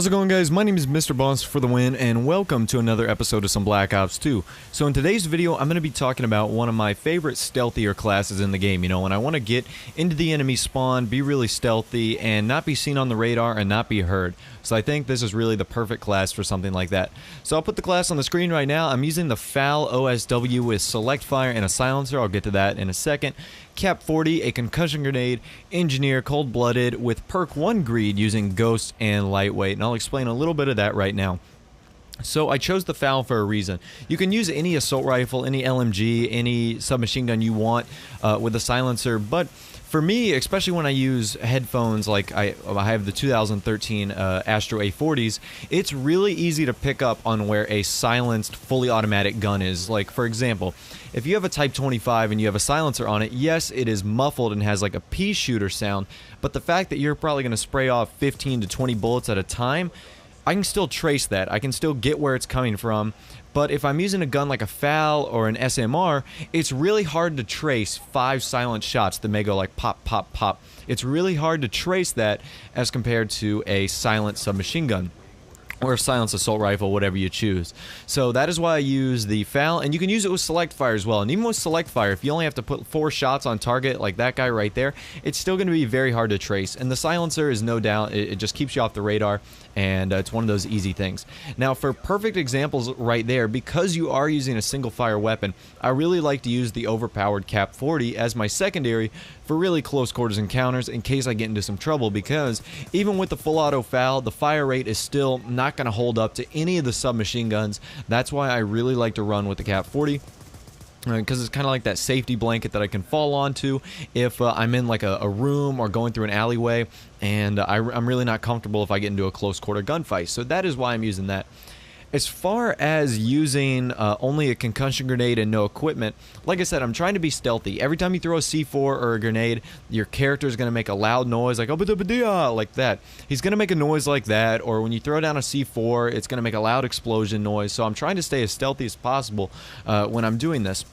How's it going, guys? My name is Mr. Boss for the win, and welcome to another episode of some Black Ops 2. So in today's video, I'm going to be talking about one of my favorite stealthier classes in the game. You know, when I want to get into the enemy spawn, be really stealthy, and not be seen on the radar and not be heard. So I think this is really the perfect class for something like that. So I'll put the class on the screen right now. I'm using the FAL OSW with Select Fire and a Silencer. I'll get to that in a second. Cap 40, a Concussion Grenade, Engineer, Cold-Blooded, with Perk 1 Greed using Ghost and Lightweight. And I'll explain a little bit of that right now. So I chose the FAL for a reason. You can use any assault rifle, any LMG, any submachine gun you want with a silencer, but for me, especially when I use headphones like I have the 2013 Astro A40s, it's really easy to pick up on where a silenced, fully automatic gun is. Like, for example, if you have a Type 25 and you have a silencer on it, yes, it is muffled and has like a pea shooter sound, but the fact that you're probably going to spray off 15 to 20 bullets at a time, I can still trace that. I can still get where it's coming from. But if I'm using a gun like a FAL or an SMR, it's really hard to trace 5 silent shots that may go like pop, pop, pop. It's really hard to trace that as compared to a silent submachine gun or a silenced assault rifle, whatever you choose. So that is why I use the FAL, and you can use it with Select Fire as well. And even with Select Fire, if you only have to put 4 shots on target, like that guy right there, it's still going to be very hard to trace. And the silencer is no doubt, it just keeps you off the radar, and it's one of those easy things. Now, for perfect examples right there, because you are using a single fire weapon, I really like to use the overpowered Cap 40 as my secondary for really close quarters encounters in case I get into some trouble, because even with the full auto FAL, the fire rate is still not going to hold up to any of the submachine guns. That's why I really like to run with the Cap 40. Because it's kind of like that safety blanket that I can fall onto if I'm in like a room or going through an alleyway, and I'm really not comfortable if I get into a close quarter gunfight. So that is why I'm using that. As far as using only a concussion grenade and no equipment, like I said, I'm trying to be stealthy. Every time you throw a C4 or a grenade, your character is going to make a loud noise like "oh, like that." He's going to make a noise like that, or when you throw down a C4, it's going to make a loud explosion noise. So I'm trying to stay as stealthy as possible when I'm doing this.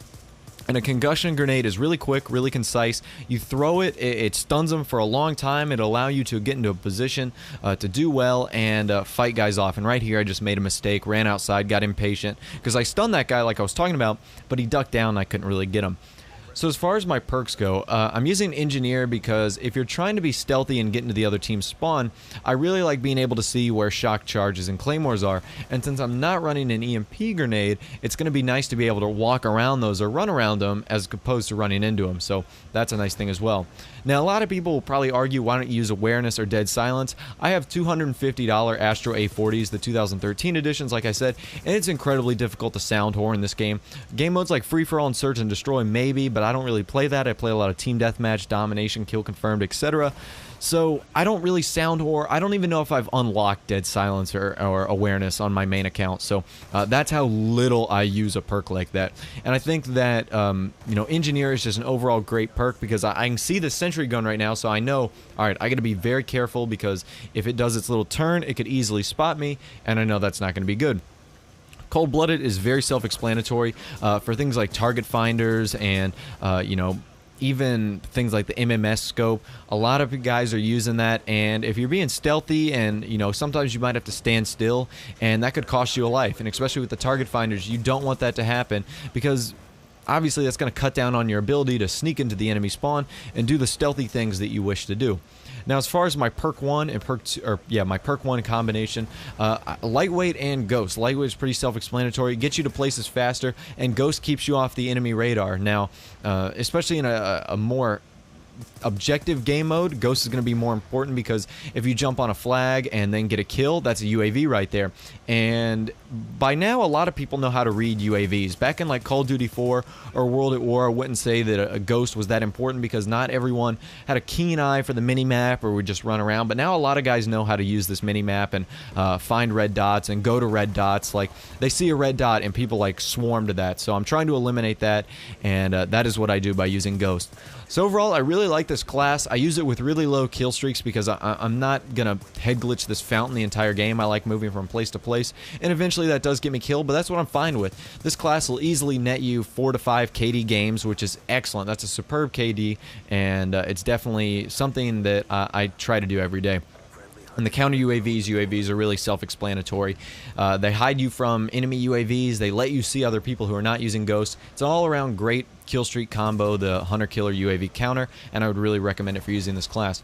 And a concussion grenade is really quick, really concise. You throw it, it stuns them for a long time. It'll allow you to get into a position to do well and fight guys off. And right here, I just made a mistake, ran outside, got impatient, because I stunned that guy like I was talking about, but he ducked down and I couldn't really get him. So as far as my perks go, I'm using Engineer because if you're trying to be stealthy and get into the other team's spawn, I really like being able to see where shock charges and claymores are. And since I'm not running an EMP grenade, it's going to be nice to be able to walk around those or run around them as opposed to running into them. So that's a nice thing as well. Now, a lot of people will probably argue, why don't you use Awareness or Dead Silence? I have $250 Astro A40s, the 2013 editions, like I said, and it's incredibly difficult to sound whore in this game. Game modes like Free-for-All and Search and Destroy, maybe, but I don't really play that. I play a lot of Team Deathmatch, Domination, Kill Confirmed, etc. So I don't really sound whore. I don't even know if I've unlocked Dead Silence or Awareness on my main account. So that's how little I use a perk like that. And I think that you know, Engineer is just an overall great perk because I can see the sentry gun right now, so I know, all right, I got to be very careful because if it does its little turn, it could easily spot me, and I know that's not going to be good. Cold-Blooded is very self-explanatory for things like target finders and you know, even things like the MMS scope. A lot of guys are using that, and if you're being stealthy and, you know, sometimes you might have to stand still, and that could cost you a life. And especially with the target finders, you don't want that to happen because obviously that's going to cut down on your ability to sneak into the enemy spawn and do the stealthy things that you wish to do. Now, as far as my perk 1 and perk 2, or yeah, my perk 1 combination, Lightweight and Ghost. Lightweight is pretty self-explanatory. It gets you to places faster, and Ghost keeps you off the enemy radar. Now, especially in a more objective game mode, Ghost is going to be more important because if you jump on a flag and then get a kill, that's a UAV right there. And by now, a lot of people know how to read UAVs. Back in like Call of Duty 4 or World at War, I wouldn't say that a Ghost was that important because not everyone had a keen eye for the mini-map or would just run around. But now a lot of guys know how to use this mini-map and find red dots and go to red dots. Like, they see a red dot and people like swarm to that. So I'm trying to eliminate that, and that is what I do by using Ghost. So overall, I really like this class. I use it with really low kill streaks because I'm not going to head glitch this fountain the entire game. I like moving from place to place, and eventually that does get me killed, but that's what I'm fine with. This class will easily net you 4 to 5 KD games, which is excellent. That's a superb KD, and it's definitely something that I try to do every day. And the counter UAVs are really self-explanatory. They hide you from enemy UAVs. They let you see other people who are not using ghosts. It's an all-around great kill streak combo, the hunter-killer UAV counter, and I would really recommend it for using this class.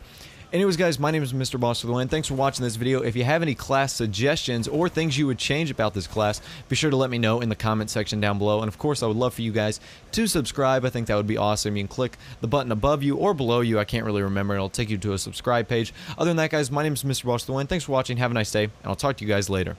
Anyways, guys, my name is Mr. Boss for the win. Thanks for watching this video. If you have any class suggestions or things you would change about this class, be sure to let me know in the comment section down below. And of course, I would love for you guys to subscribe. I think that would be awesome. You can click the button above you or below you. I can't really remember. It'll take you to a subscribe page. Other than that, guys, my name is Mr. Boss for the win. Thanks for watching. Have a nice day, and I'll talk to you guys later.